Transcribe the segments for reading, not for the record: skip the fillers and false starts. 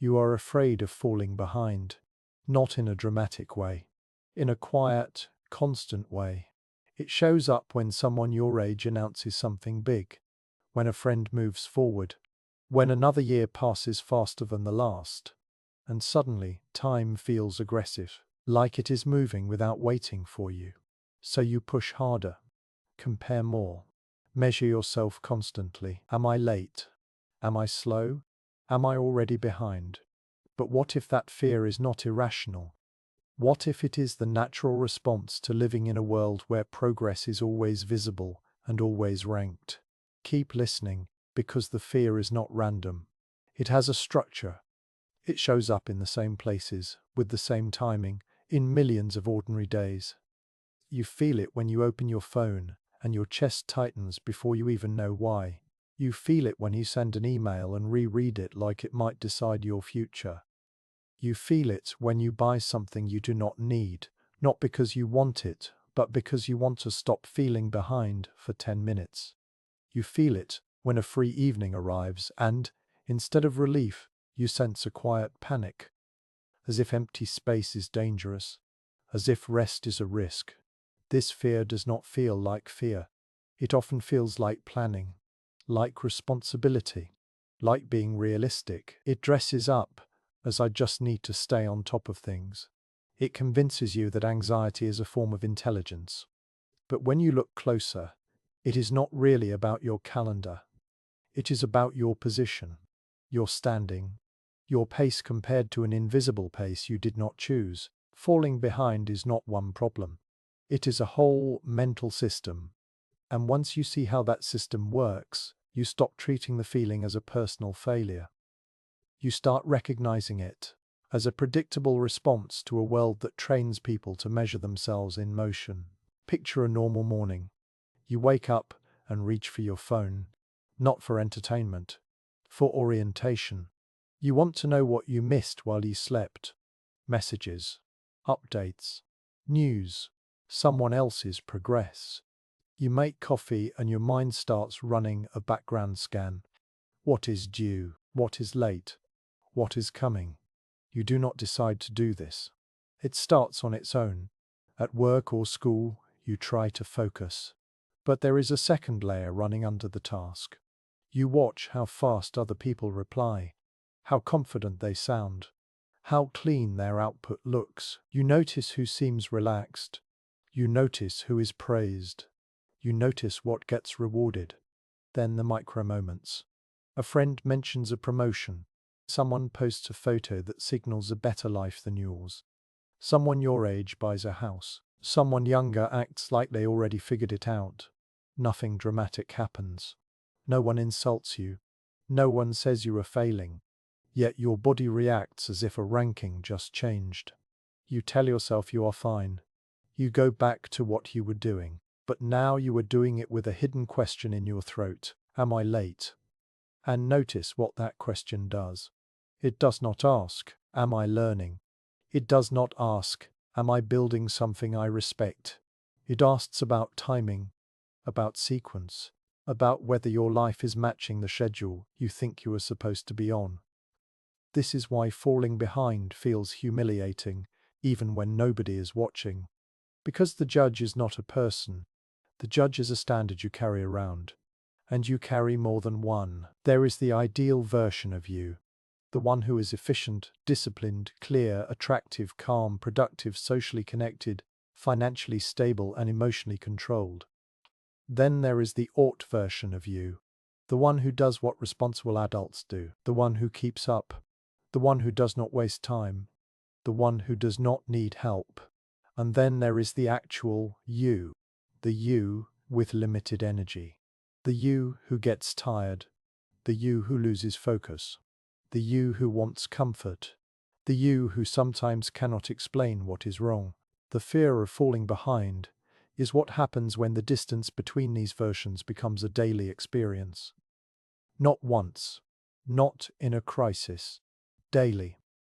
You are afraid of falling behind. Not in a dramatic way. In a quiet, constant way. It shows up when someone your age announces something big. When a friend moves forward. When another year passes faster than the last. And suddenly, time feels aggressive. Like it is moving without waiting for you. So you push harder. Compare more. Measure yourself constantly. Am I late? Am I slow? Am I already behind? But what if that fear is not irrational? What if it is the natural response to living in a world where progress is always visible and always ranked? Keep listening, because the fear is not random. It has a structure. It shows up in the same places, with the same timing, in millions of ordinary days. You feel it when you open your phone, and your chest tightens before you even know why. You feel it when you send an email and reread it like it might decide your future. You feel it when you buy something you do not need, not because you want it, but because you want to stop feeling behind for 10 minutes. You feel it when a free evening arrives and, instead of relief, you sense a quiet panic. As if empty space is dangerous. As if rest is a risk. This fear does not feel like fear. It often feels like planning. Like responsibility. Like being realistic. It dresses up as I just need to stay on top of things. It convinces you that anxiety is a form of intelligence. But when you look closer, it is not really about your calendar. It is about your position, your standing, your pace compared to an invisible pace you did not choose. Falling behind is not one problem. It is a whole mental system. And once you see how that system works, you stop treating the feeling as a personal failure. You start recognizing it as a predictable response to a world that trains people to measure themselves in motion. Picture a normal morning. You wake up and reach for your phone, not for entertainment, for orientation. You want to know what you missed while you slept. Messages, updates, news, someone else's progress. You make coffee and your mind starts running a background scan. What is due? What is late? What is coming? You do not decide to do this. It starts on its own. At work or school, you try to focus. But there is a second layer running under the task. You watch how fast other people reply, how confident they sound, how clean their output looks. You notice who seems relaxed. You notice who is praised. You notice what gets rewarded. Then the micro moments. A friend mentions a promotion. Someone posts a photo that signals a better life than yours. Someone your age buys a house. Someone younger acts like they already figured it out. Nothing dramatic happens. No one insults you. No one says you are failing. Yet your body reacts as if a ranking just changed. You tell yourself you are fine. You go back to what you were doing. But now you are doing it with a hidden question in your throat. Am I late? And notice what that question does. It does not ask, am I learning? It does not ask, am I building something I respect? It asks about timing, about sequence, about whether your life is matching the schedule you think you are supposed to be on. This is why falling behind feels humiliating, even when nobody is watching. Because the judge is not a person. The judge is a standard you carry around. And you carry more than one. There is the ideal version of you. The one who is efficient, disciplined, clear, attractive, calm, productive, socially connected, financially stable, and emotionally controlled. Then there is the ought version of you. The one who does what responsible adults do. The one who keeps up. The one who does not waste time. The one who does not need help. And then there is the actual you. The you with limited energy. The you who gets tired. The you who loses focus. The you who wants comfort. The you who sometimes cannot explain what is wrong. The fear of falling behind is what happens when the distance between these versions becomes a daily experience. Not once. Not in a crisis. Daily.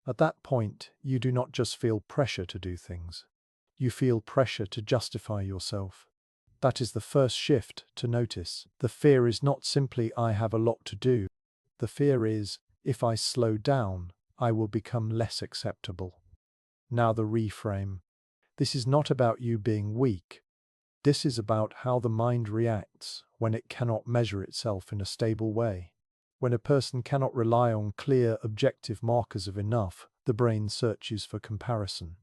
At that point, you do not just feel pressure to do things. You feel pressure to justify yourself. That is the first shift to notice. The fear is not simply I have a lot to do. The fear is, if I slow down, I will become less acceptable. Now the reframe. This is not about you being weak. This is about how the mind reacts when it cannot measure itself in a stable way. When a person cannot rely on clear, objective markers of enough, the brain searches for comparison.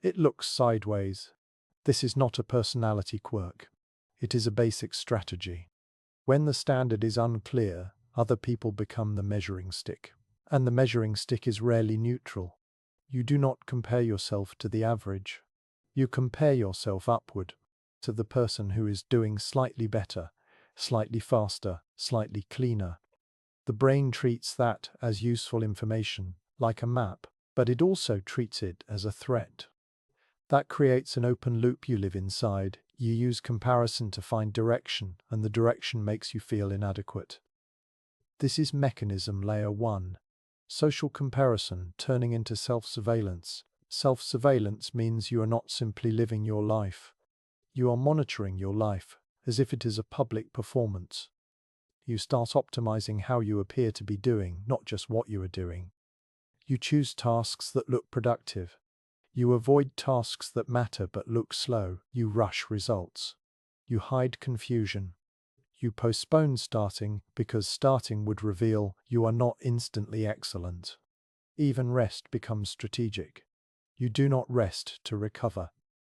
It looks sideways. This is not a personality quirk. It is a basic strategy. When the standard is unclear, other people become the measuring stick. And the measuring stick is rarely neutral. You do not compare yourself to the average. You compare yourself upward, to the person who is doing slightly better, slightly faster, slightly cleaner. The brain treats that as useful information, like a map, but it also treats it as a threat. That creates an open loop you live inside. You use comparison to find direction, and the direction makes you feel inadequate. This is mechanism layer 1. Social comparison turning into self-surveillance. Self-surveillance means you are not simply living your life. You are monitoring your life as if it is a public performance. You start optimizing how you appear to be doing, not just what you are doing. You choose tasks that look productive. You avoid tasks that matter but look slow. You rush results. You hide confusion. You postpone starting because starting would reveal you are not instantly excellent. Even rest becomes strategic. You do not rest to recover.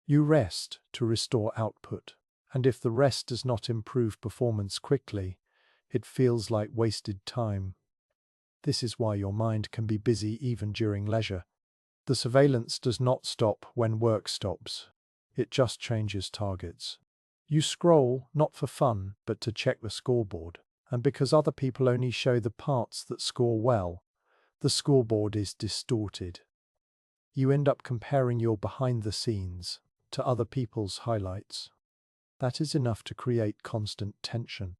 You rest to restore output. And if the rest does not improve performance quickly, it feels like wasted time. This is why your mind can be busy even during leisure. The surveillance does not stop when work stops. It just changes targets. You scroll, not for fun, but to check the scoreboard. And because other people only show the parts that score well, the scoreboard is distorted. You end up comparing your behind the scenes to other people's highlights. That is enough to create constant tension.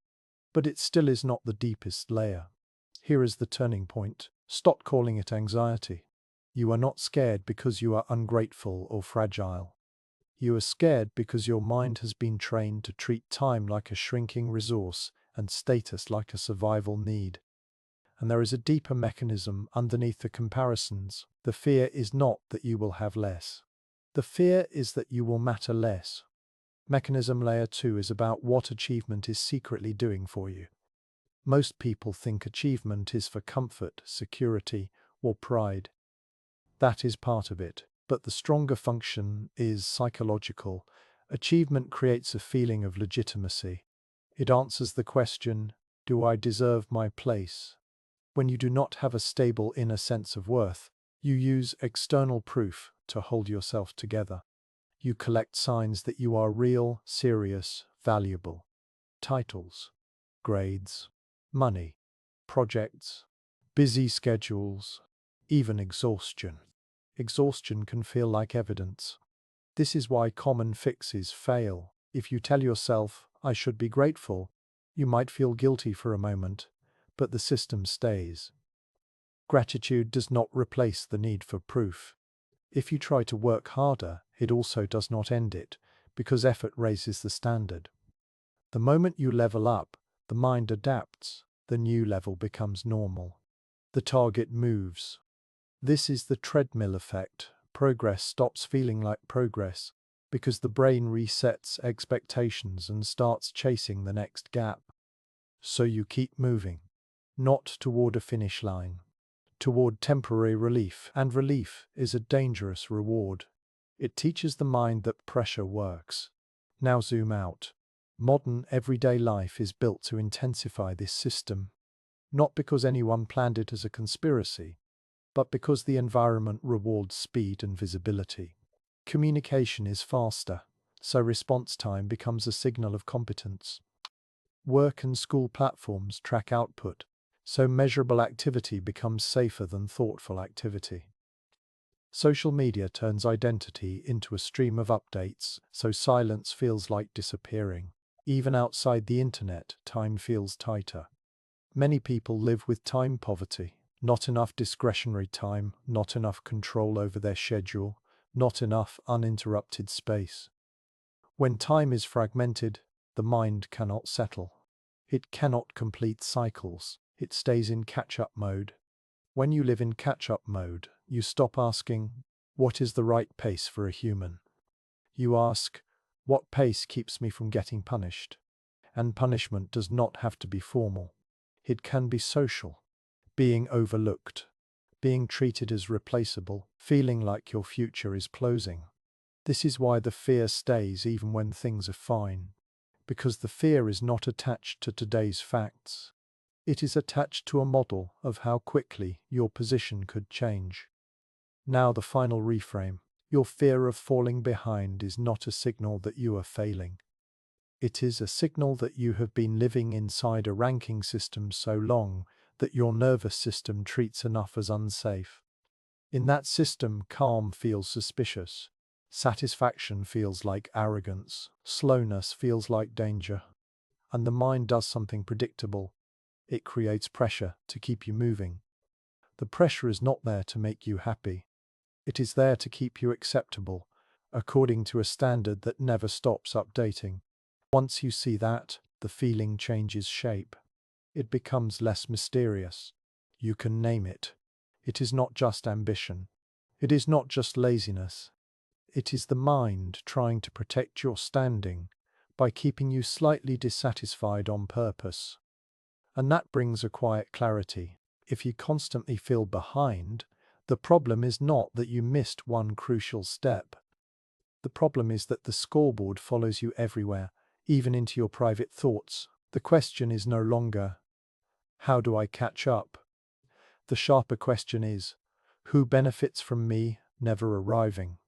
But it still is not the deepest layer. Here is the turning point. Stop calling it anxiety. You are not scared because you are ungrateful or fragile. You are scared because your mind has been trained to treat time like a shrinking resource and status like a survival need. And there is a deeper mechanism underneath the comparisons. The fear is not that you will have less. The fear is that you will matter less. Mechanism layer 2 is about what achievement is secretly doing for you. Most people think achievement is for comfort, security, or pride. That is part of it, but the stronger function is psychological. Achievement creates a feeling of legitimacy. It answers the question, do I deserve my place? When you do not have a stable inner sense of worth, you use external proof to hold yourself together. You collect signs that you are real, serious, valuable. Titles, grades, money, projects, busy schedules, even exhaustion. Exhaustion can feel like evidence. This is why common fixes fail. If you tell yourself, I should be grateful, you might feel guilty for a moment, but the system stays. Gratitude does not replace the need for proof. If you try to work harder, it also does not end it, because effort raises the standard. The moment you level up, the mind adapts, the new level becomes normal. The target moves. This is the treadmill effect. Progress stops feeling like progress because the brain resets expectations and starts chasing the next gap. So you keep moving, not toward a finish line, toward temporary relief, and relief is a dangerous reward. It teaches the mind that pressure works. Now zoom out. Modern everyday life is built to intensify this system, not because anyone planned it as a conspiracy, but because the environment rewards speed and visibility. Communication is faster, so response time becomes a signal of competence. Work and school platforms track output, so measurable activity becomes safer than thoughtful activity. Social media turns identity into a stream of updates, so silence feels like disappearing. Even outside the internet, time feels tighter. Many people live with time poverty. Not enough discretionary time, not enough control over their schedule, not enough uninterrupted space. When time is fragmented, the mind cannot settle. It cannot complete cycles. It stays in catch-up mode. When you live in catch-up mode, you stop asking, what is the right pace for a human? You ask, what pace keeps me from getting punished? And punishment does not have to be formal. It can be social. Being overlooked, being treated as replaceable, feeling like your future is closing. This is why the fear stays even when things are fine. Because the fear is not attached to today's facts. It is attached to a model of how quickly your position could change. Now the final reframe. Your fear of falling behind is not a signal that you are failing. It is a signal that you have been living inside a ranking system so long that your nervous system treats enough as unsafe. In that system, calm feels suspicious. Satisfaction feels like arrogance. Slowness feels like danger. And the mind does something predictable. It creates pressure to keep you moving. The pressure is not there to make you happy. It is there to keep you acceptable, according to a standard that never stops updating. Once you see that, the feeling changes shape. It becomes less mysterious. You can name it. It is not just ambition. It is not just laziness. It is the mind trying to protect your standing by keeping you slightly dissatisfied on purpose. And that brings a quiet clarity. If you constantly feel behind, the problem is not that you missed one crucial step. The problem is that the scoreboard follows you everywhere, even into your private thoughts. The question is no longer, how do I catch up? The sharper question is, who benefits from me never arriving?